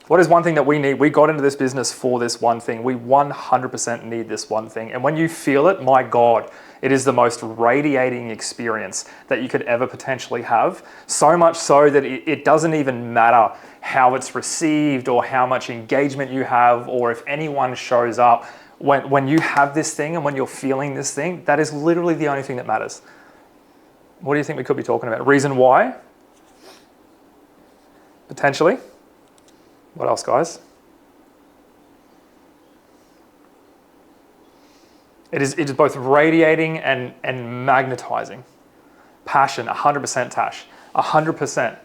What is one thing that we need? We got into this business for this one thing. We 100% need this one thing. And when you feel it, my God, it is the most radiating experience that you could ever potentially have. So much so that it doesn't even matter how it's received or how much engagement you have or if anyone shows up. When you have this thing and when you're feeling this thing, that is literally the only thing that matters. What do you think we could be talking about? Reason why? Potentially. What else, guys? It is both radiating and magnetizing. Passion, 100% Tash, 100%.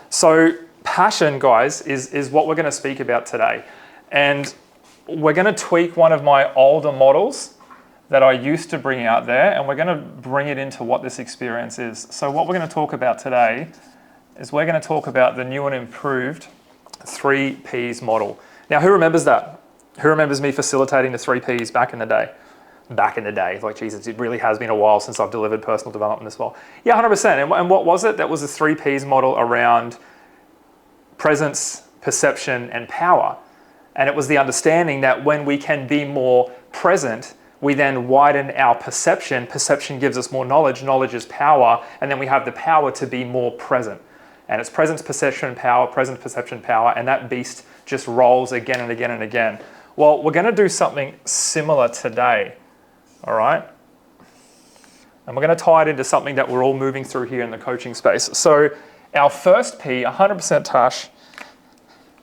So passion, guys, is what we're going to speak about today. And we're going to tweak one of my older models that I used to bring out there, and we're going to bring it into what this experience is. So what we're going to talk about today is we're going to talk about the new and improved 3 Ps model. Now, who remembers that? Who remembers me facilitating the 3 Ps back in the day? Back in the day, like, Jesus, it really has been a while since I've delivered personal development as well. Yeah, 100%. And what was it? That was a 3 Ps model around presence, perception, and power. And it was the understanding that when we can be more present, we then widen our perception. Perception gives us more knowledge. Knowledge is power. And then we have the power to be more present. And it's presence, perception, power, presence, perception, power. And that beast just rolls again and again and again. Well, we're going to do something similar today. All right? And we're going to tie it into something that we're all moving through here in the coaching space. So our first P, 100% Tash,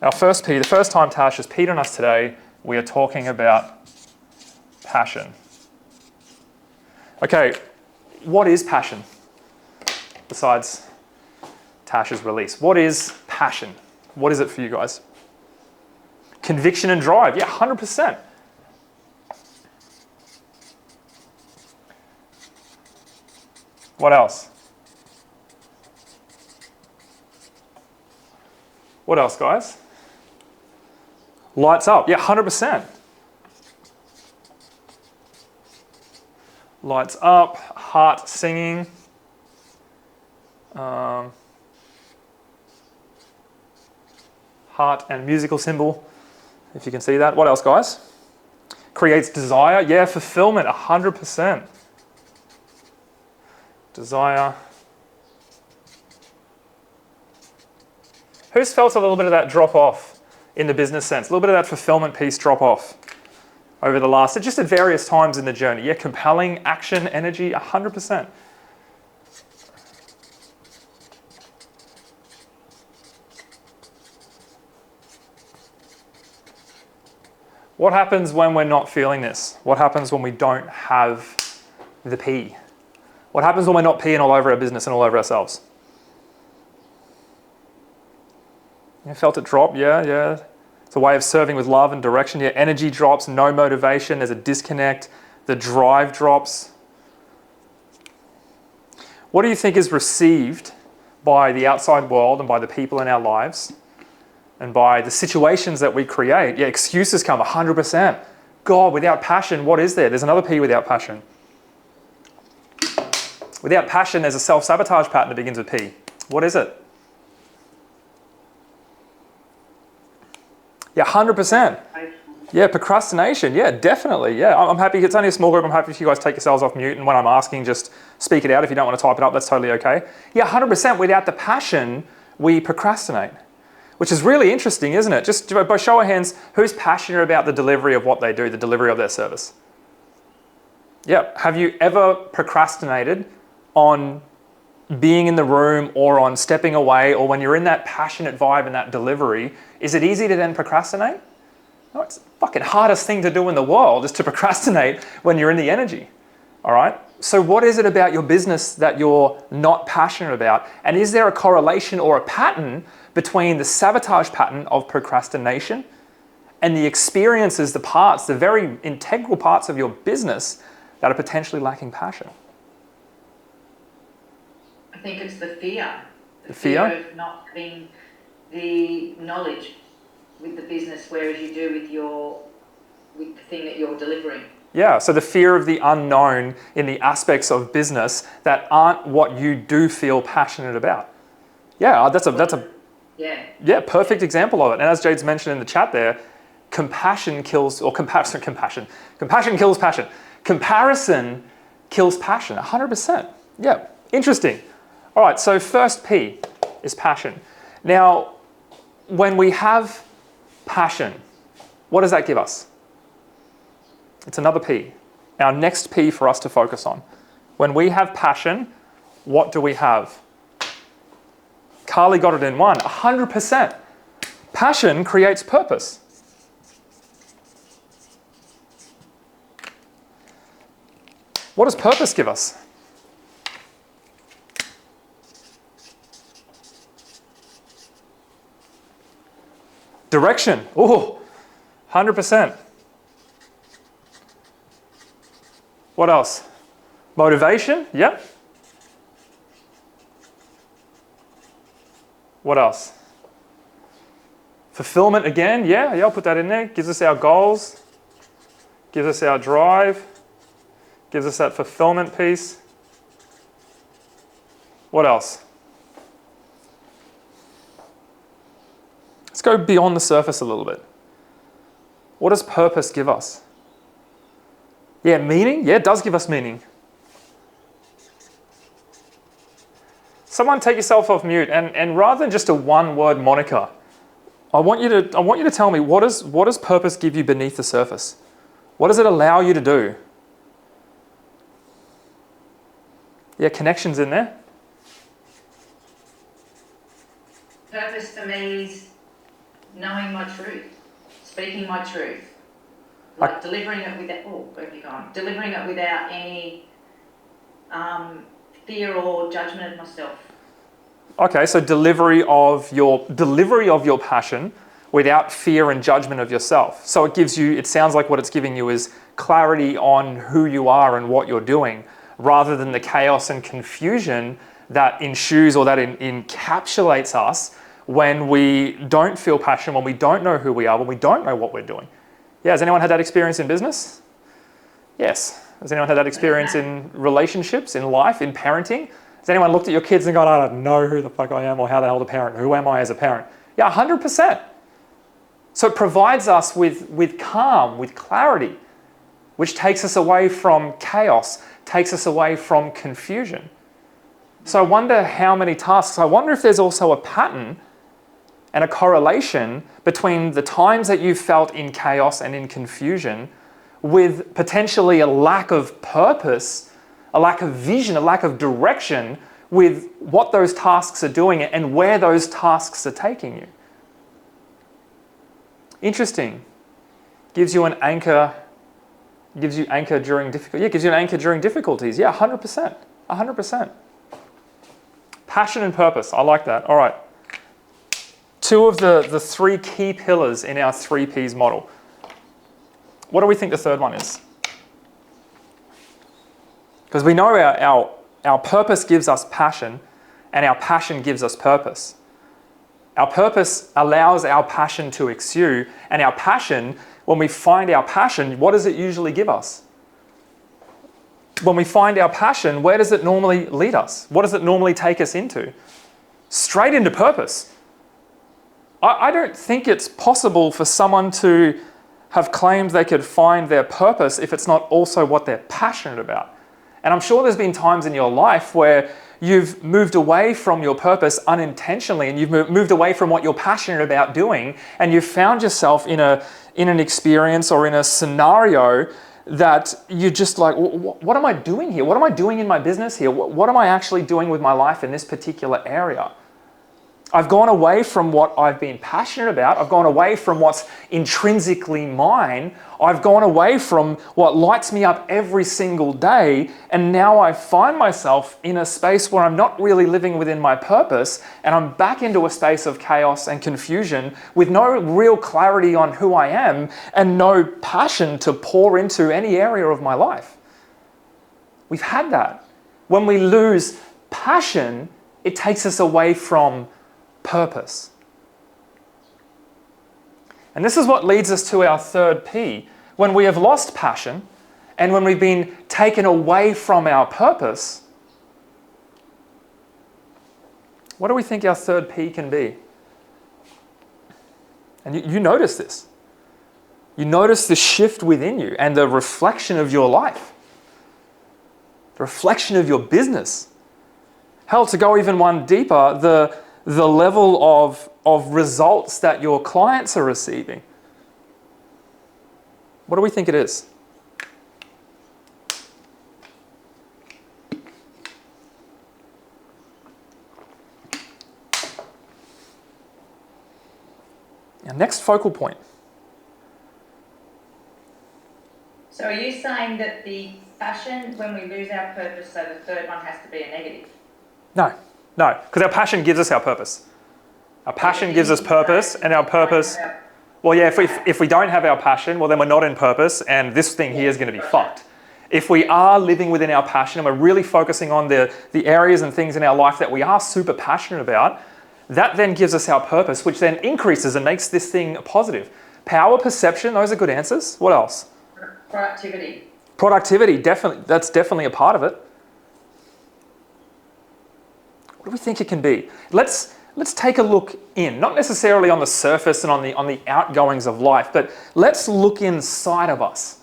our first P, the first time Tash has P'd on us today, we are talking about passion. Okay, what is passion? Besides Tash's release. What is passion? What is it for you guys? Conviction and drive. Yeah, 100%. What else? What else, guys? Lights up. Yeah, 100%. Lights up, heart singing. Heart and musical symbol, if you can see that. What else, guys? Creates desire. Yeah, fulfillment, 100%. Desire. Who's felt a little bit of that drop off in the business sense? A little bit of that fulfillment piece drop off over the last, just at various times in the journey. Yeah, compelling action, energy, 100%. What happens when we're not feeling this? What happens when we don't have the P? What happens when we're not peeing all over our business and all over ourselves? You felt it drop? Yeah. It's a way of serving with love and direction. Yeah, energy drops, no motivation, there's a disconnect, the drive drops. What do you think is received by the outside world and by the people in our lives and by the situations that we create? Yeah, excuses come, 100%. God, without passion, what is there? There's another P, without passion. Without passion, there's a self-sabotage pattern that begins with P. What is it? Yeah, 100%. Yeah, procrastination. Yeah, definitely. Yeah, I'm happy. It's only a small group. I'm happy if you guys take yourselves off mute, and when I'm asking, just speak it out. If you don't want to type it up, that's totally okay. Yeah, 100%. Without the passion, we procrastinate, which is really interesting, isn't it? Just by show of hands, who's passionate about the delivery of what they do, the delivery of their service? Yeah. Have you ever procrastinated on being in the room or on stepping away, or when you're in that passionate vibe and that delivery? Is it easy to then procrastinate? No, it's the fucking hardest thing to do in the world is to procrastinate when you're in the energy. All right? So what is it about your business that you're not passionate about? And is there a correlation or a pattern between the sabotage pattern of procrastination and the experiences, the parts, the very integral parts of your business that are potentially lacking passion? I think it's the fear. The fear of not having the knowledge with the business, whereas you do with the thing that you're delivering. Yeah, so the fear of the unknown in the aspects of business that aren't what you do feel passionate about. Yeah, that's a Yeah. Yeah, perfect example of it. And as Jade's mentioned in the chat there, compassion kills passion. Compassion kills passion. Comparison kills passion, 100%. Yeah, interesting. All right, so first P is passion. Now, when we have passion, what does that give us? It's another P. Our next P for us to focus on. When we have passion, what do we have? Carly got it in one, 100%. Passion creates purpose. What does purpose give us? Direction. Oh, 100%. What else? Motivation. Yep. What else? Fulfillment again. Yeah, I'll put that in there. Gives us our goals. Gives us our drive. Gives us that fulfillment piece. What else? Let's go beyond the surface a little bit. What does purpose give us? Yeah, meaning. Yeah, it does give us meaning. Someone take yourself off mute and rather than just a one-word moniker, I want you to tell me what does purpose give you beneath the surface? What does it allow you to do? Yeah, connections in there. Purpose for me is knowing my truth, speaking my truth, like delivering it without delivering it without any fear or judgment of myself. Okay, so delivery of your passion without fear and judgment of yourself. So it sounds like what it's giving you is clarity on who you are and what you're doing, rather than the chaos and confusion that ensues or that encapsulates us when we don't feel passion, when we don't know who we are, when we don't know what we're doing. Yeah, has anyone had that experience in business? Yes. Has anyone had that experience in relationships, in life, in parenting? Has anyone looked at your kids and gone, I don't know who the fuck I am or how the hell to parent? Who am I as a parent? Yeah, 100%. So it provides us with calm, with clarity, which takes us away from chaos, takes us away from confusion. So I wonder how many tasks, I wonder if there's also a pattern and a correlation between the times that you've felt in chaos and in confusion with potentially a lack of purpose, a lack of vision, a lack of direction with what those tasks are doing and where those tasks are taking you. Interesting. Gives you an anchor. Gives you anchor during difficulty. Yeah, gives you an anchor during difficulties. Yeah, 100%. 100%. Passion and purpose. I like that. All right. Two of the three key pillars in our 3Ps model. What do we think the third one is? Because we know our purpose gives us passion and our passion gives us purpose. Our purpose allows our passion to exude, and our passion, when we find our passion, what does it usually give us? When we find our passion, where does it normally lead us? What does it normally take us into? Straight into purpose. I don't think it's possible for someone to have claimed they could find their purpose if it's not also what they're passionate about. And I'm sure there's been times in your life where you've moved away from your purpose unintentionally and you've moved away from what you're passionate about doing, and you've found yourself in an experience or in a scenario that you're just like, what am I doing here? What am I doing in my business here? What am I actually doing with my life in this particular area? I've gone away from what I've been passionate about. I've gone away from what's intrinsically mine. I've gone away from what lights me up every single day. And now I find myself in a space where I'm not really living within my purpose. And I'm back into a space of chaos and confusion with no real clarity on who I am and no passion to pour into any area of my life. We've had that. When we lose passion, it takes us away from purpose. And this is what leads us to our third P. When we have lost passion and when we've been taken away from our purpose, what do we think our third P can be? And you notice this. You notice the shift within you and the reflection of your life, the reflection of your business. Hell, to go even one deeper, the level of results that your clients are receiving. What do we think it is? Our next focal point. So are you saying that the passion, when we lose our purpose, so the third one has to be a negative? No, because our passion gives us our purpose. Our passion gives us purpose, and our purpose... Well, yeah, if we don't have our passion, well, then we're not in purpose, and this thing here is going to be fucked. If we are living within our passion and we're really focusing on the areas and things in our life that we are super passionate about, that then gives us our purpose, which then increases and makes this thing positive. Power, perception, those are good answers. What else? Productivity. Productivity, definitely. That's definitely a part of it. What do we think it can be? Let's take a look in, not necessarily on the surface and on the outgoings of life, but let's look inside of us,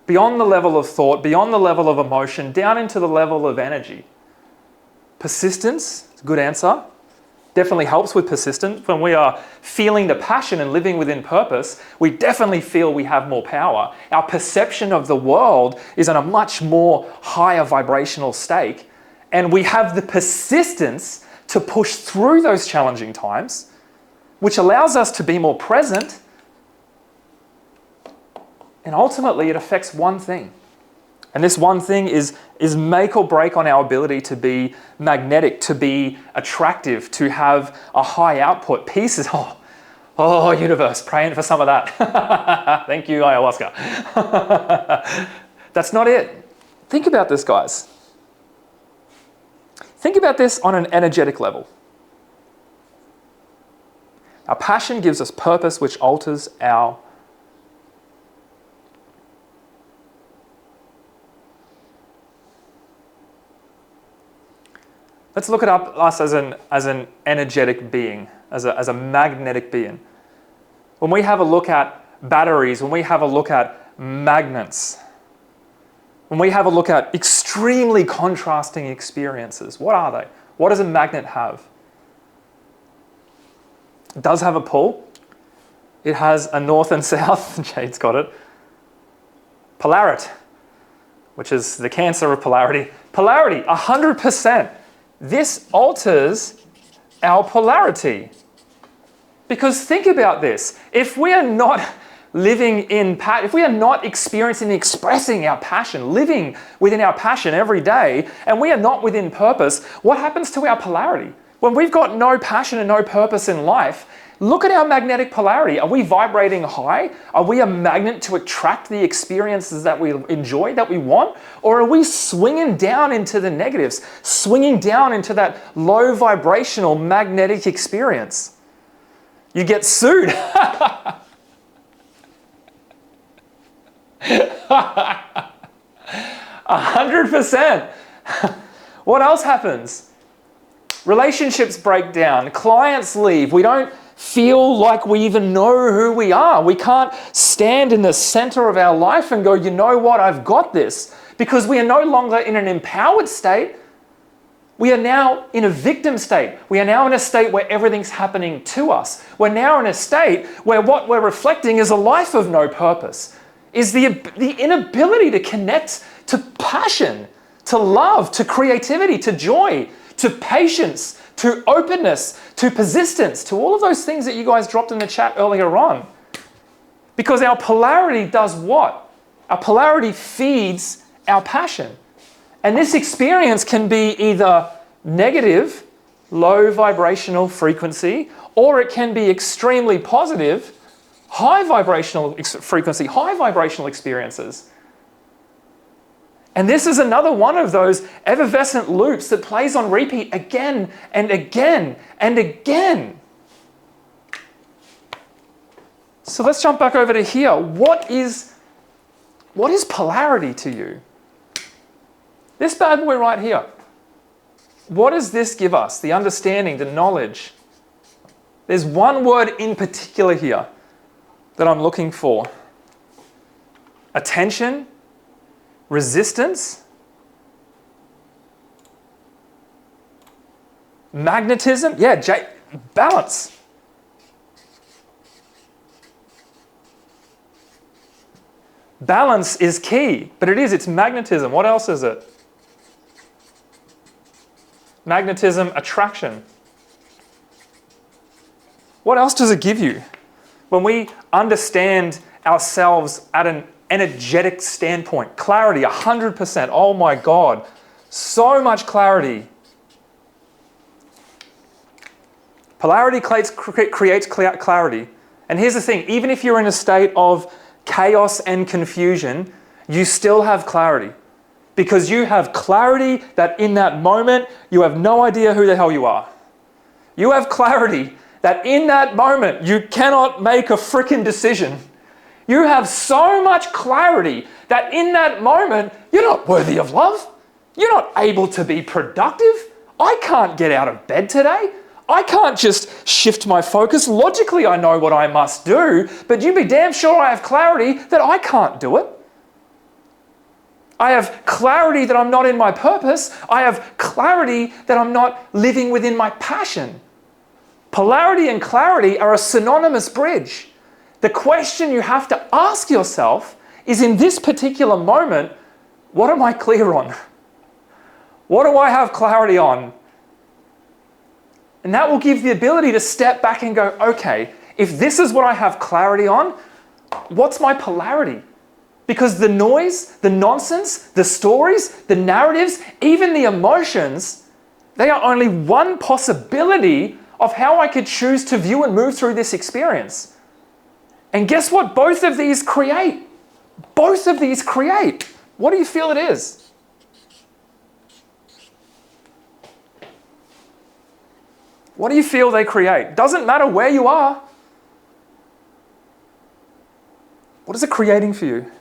beyond the level of thought, beyond the level of emotion, down into the level of energy. Persistence, good answer. Definitely helps with persistence. When we are feeling the passion and living within purpose, we definitely feel we have more power. Our perception of the world is on a much more higher vibrational state, and we have the persistence to push through those challenging times, which allows us to be more present, and ultimately it affects one thing. And this one thing is make or break on our ability to be magnetic, to be attractive, to have a high output. Peace is, oh, universe, praying for some of that. Thank you, ayahuasca. That's not it. Think about this, guys. Think about this on an energetic level. Our passion gives us purpose, which alters our Let's look at us as an energetic being, as a magnetic being. When we have a look at batteries, when we have a look at magnets, when we have a look at extremely contrasting experiences, what are they? What does a magnet have? It does have a pull. It has a north and south. Jade's got it. Polarity, which is the cancer of polarity. Polarity, 100%. This alters our polarity. Because think about this. If we are not living in, if we are not experiencing, expressing our passion, living within our passion every day, and we are not within purpose, what happens to our polarity? When we've got no passion and no purpose in life, look at our magnetic polarity. Are we vibrating high? Are we a magnet to attract the experiences that we enjoy, that we want? Or are we swinging down into the negatives, swinging down into that low vibrational magnetic experience? You get sued. 100%. What else happens? Relationships break down. Clients leave. We don't feel like we even know who we are. We can't stand in the center of our life and go, you know what, I've got this. Because we are no longer in an empowered state. We are now in a victim state. We are now in a state where everything's happening to us. We're now in a state where what we're reflecting is a life of no purpose, is the inability to connect to passion, to love, to creativity, to joy, to patience, to openness, to persistence, to all of those things that you guys dropped in the chat earlier on. Because our polarity does what? Our polarity feeds our passion. And this experience can be either negative, low vibrational frequency, or it can be extremely positive, high vibrational frequency, high vibrational experiences. And this is another one of those effervescent loops that plays on repeat again and again and again. So let's jump back over to here. What is polarity to you? This bad boy right here. What does this give us? The understanding, the knowledge. There's one word in particular here that I'm looking for? Attention, resistance, magnetism, yeah, balance. Balance is key, but it's magnetism. What else is it? Magnetism, attraction. What else does it give you? When we understand ourselves at an energetic standpoint, clarity, 100%, oh my God, so much clarity. Polarity creates clarity. And here's the thing, even if you're in a state of chaos and confusion, you still have clarity. Because you have clarity that in that moment, you have no idea who the hell you are. You have clarity that in that moment, you cannot make a freaking decision. You have so much clarity that in that moment, you're not worthy of love. You're not able to be productive. I can't get out of bed today. I can't just shift my focus. Logically, I know what I must do, but you be damn sure I have clarity that I can't do it. I have clarity that I'm not in my purpose. I have clarity that I'm not living within my passion. Polarity and clarity are a synonymous bridge. The question you have to ask yourself is, in this particular moment, what am I clear on? What do I have clarity on? And that will give the ability to step back and go, okay, if this is what I have clarity on, what's my polarity? Because the noise, the nonsense, the stories, the narratives, even the emotions, they are only one possibility of how I could choose to view and move through this experience. And guess what both of these create? Both of these create. What do you feel it is? What do you feel they create? Doesn't matter where you are. What is it creating for you?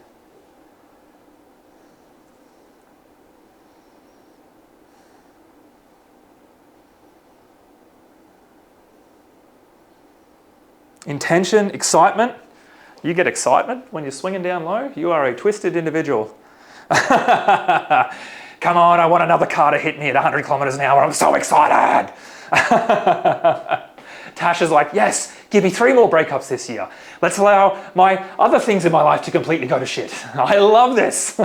Intention, excitement. You get excitement when you're swinging down low. You are a twisted individual. Come on, I want another car to hit me at 100 kilometers an hour. I'm so excited. Tasha's like, yes, give me 3 more breakups this year. Let's allow my other things in my life to completely go to shit. I love this.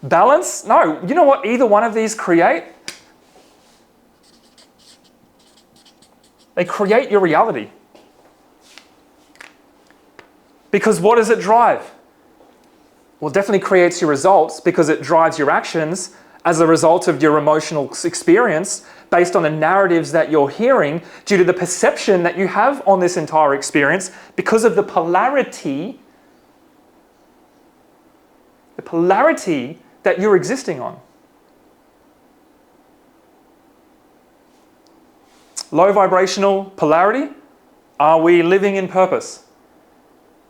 Balance? No, you know what either one of these create? They create your reality. Because what does it drive? Well, it definitely creates your results because it drives your actions as a result of your emotional experience based on the narratives that you're hearing due to the perception that you have on this entire experience because of the polarity that you're existing on. Low vibrational polarity, are we living in purpose?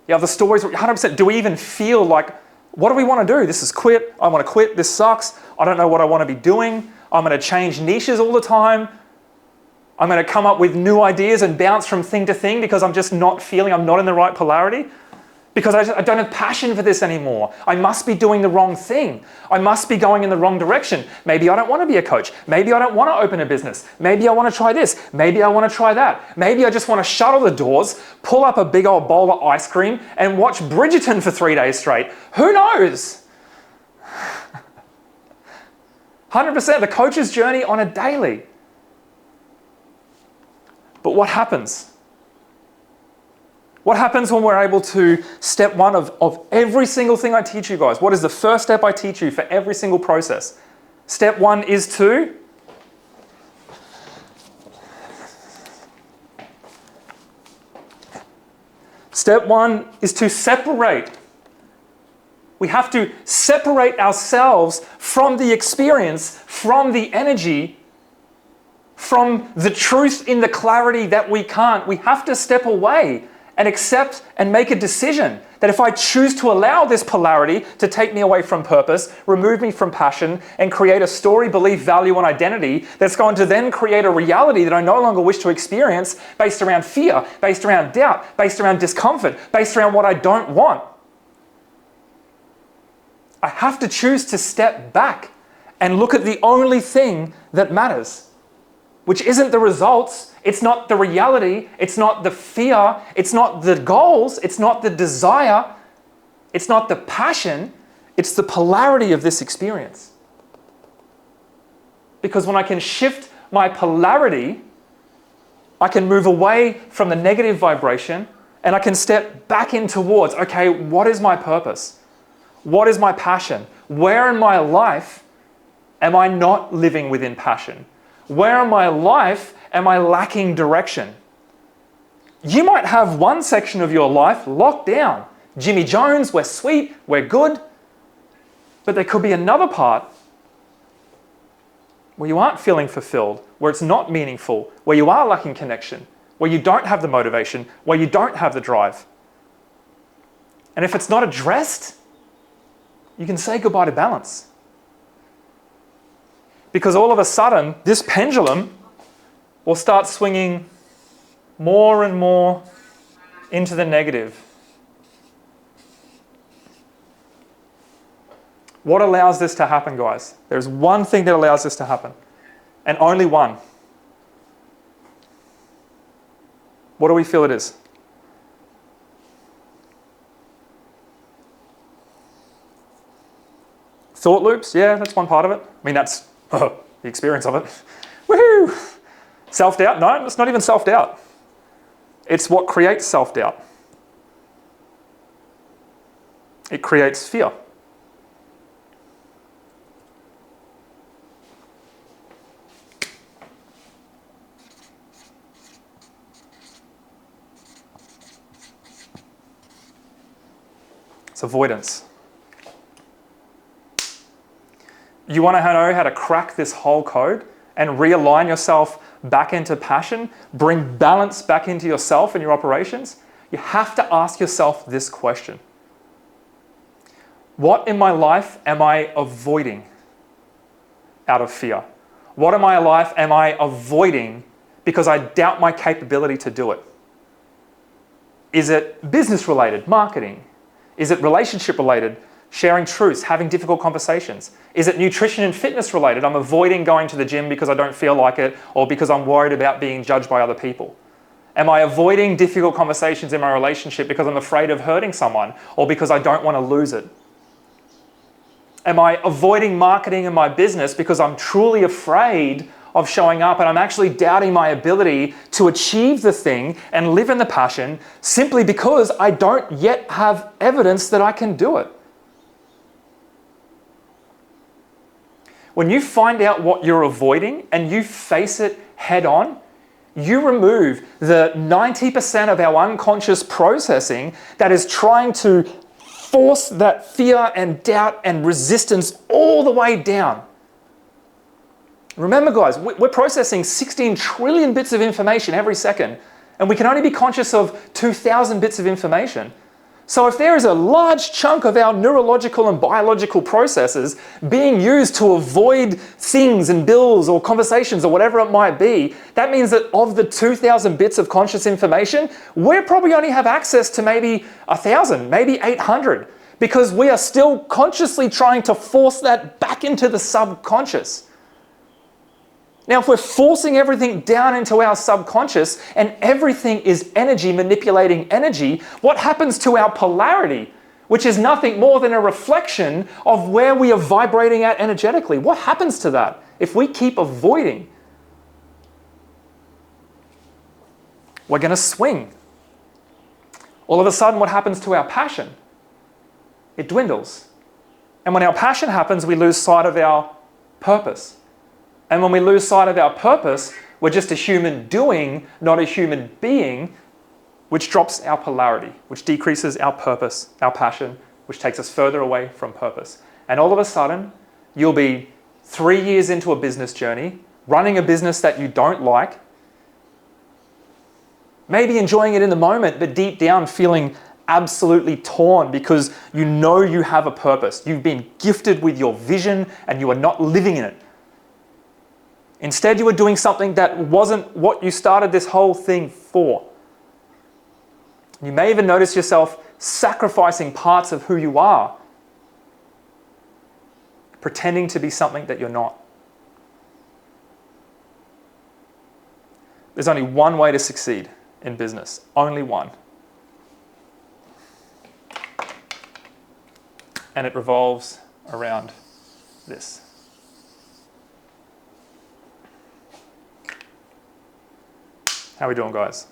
Yeah, the stories, 100%, do we even feel like, what do we want to do? This is quit, I want to quit, this sucks, I don't know what I want to be doing, I'm going to change niches all the time, I'm going to come up with new ideas and bounce from thing to thing because I'm just not feeling, I'm not in the right polarity, because I don't have passion for this anymore. I must be doing the wrong thing. I must be going in the wrong direction. Maybe I don't want to be a coach. Maybe I don't want to open a business. Maybe I want to try this. Maybe I want to try that. Maybe I just want to shut all the doors, pull up a big old bowl of ice cream and watch Bridgerton for 3 days straight. Who knows? 100% the coach's journey on a daily. But what happens? What happens when we're able to, step one of every single thing I teach you guys? What is the first step I teach you for every single process? Step one is to separate. We have to separate ourselves from the experience, from the energy, from the truth in the clarity that we can't. We have to step away and accept and make a decision that if I choose to allow this polarity to take me away from purpose, remove me from passion, and create a story, belief, value, and identity that's going to then create a reality that I no longer wish to experience based around fear, based around doubt, based around discomfort, based around what I don't want. I have to choose to step back and look at the only thing that matters, which isn't the results, it's not the reality, it's not the fear, it's not the goals, it's not the desire, it's not the passion, it's the polarity of this experience. Because when I can shift my polarity, I can move away from the negative vibration and I can step back in towards, okay, what is my purpose? What is my passion? Where in my life am I not living within passion? Where in my life am I lacking direction? You might have one section of your life locked down. Jimmy Jones, we're sweet, we're good. But there could be another part where you aren't feeling fulfilled, where it's not meaningful, where you are lacking connection, where you don't have the motivation, where you don't have the drive. And if it's not addressed, you can say goodbye to balance. Because all of a sudden, this pendulum will start swinging more and more into the negative. What allows this to happen, guys? There's one thing that allows this to happen, and only one. What do we feel it is? Thought loops? Yeah, that's one part of it. I mean, that's the experience of it. Woohoo! Self-doubt? No, it's not even self-doubt. It's what creates self-doubt. It creates fear. It's avoidance. You want to know how to crack this whole code and realign yourself back into passion, bring balance back into yourself and your operations? You have to ask yourself this question. What in my life am I avoiding out of fear? What in my life am I avoiding because I doubt my capability to do it? Is it business related, marketing? Is it relationship related, sharing truths, having difficult conversations? Is it nutrition and fitness related? I'm avoiding going to the gym because I don't feel like it or because I'm worried about being judged by other people. Am I avoiding difficult conversations in my relationship because I'm afraid of hurting someone or because I don't want to lose it? Am I avoiding marketing in my business because I'm truly afraid of showing up and I'm actually doubting my ability to achieve the thing and live in the passion simply because I don't yet have evidence that I can do it? When you find out what you're avoiding and you face it head on, you remove the 90% of our unconscious processing that is trying to force that fear and doubt and resistance all the way down. Remember, guys, we're processing 16 trillion bits of information every second, and we can only be conscious of 2,000 bits of information. So if there is a large chunk of our neurological and biological processes being used to avoid things and bills or conversations or whatever it might be, that means that of the 2,000 bits of conscious information, we probably only have access to maybe 1,000, maybe 800, because we are still consciously trying to force that back into the subconscious. Now, if we're forcing everything down into our subconscious and everything is energy manipulating energy, what happens to our polarity, which is nothing more than a reflection of where we are vibrating at energetically? What happens to that if we keep avoiding? We're going to swing. All of a sudden, what happens to our passion? It dwindles. And when our passion happens, we lose sight of our purpose. And when we lose sight of our purpose, we're just a human doing, not a human being, which drops our polarity, which decreases our purpose, our passion, which takes us further away from purpose. And all of a sudden, you'll be 3 years into a business journey, running a business that you don't like, Maybe enjoying it in the moment, but deep down feeling absolutely torn because you know you have a purpose. You've been gifted with your vision and you are not living in it. Instead, you were doing something that wasn't what you started this whole thing for. You may even notice yourself sacrificing parts of who you are, pretending to be something that you're not. There's only one way to succeed in business, only one. And it revolves around this. How are we doing, guys?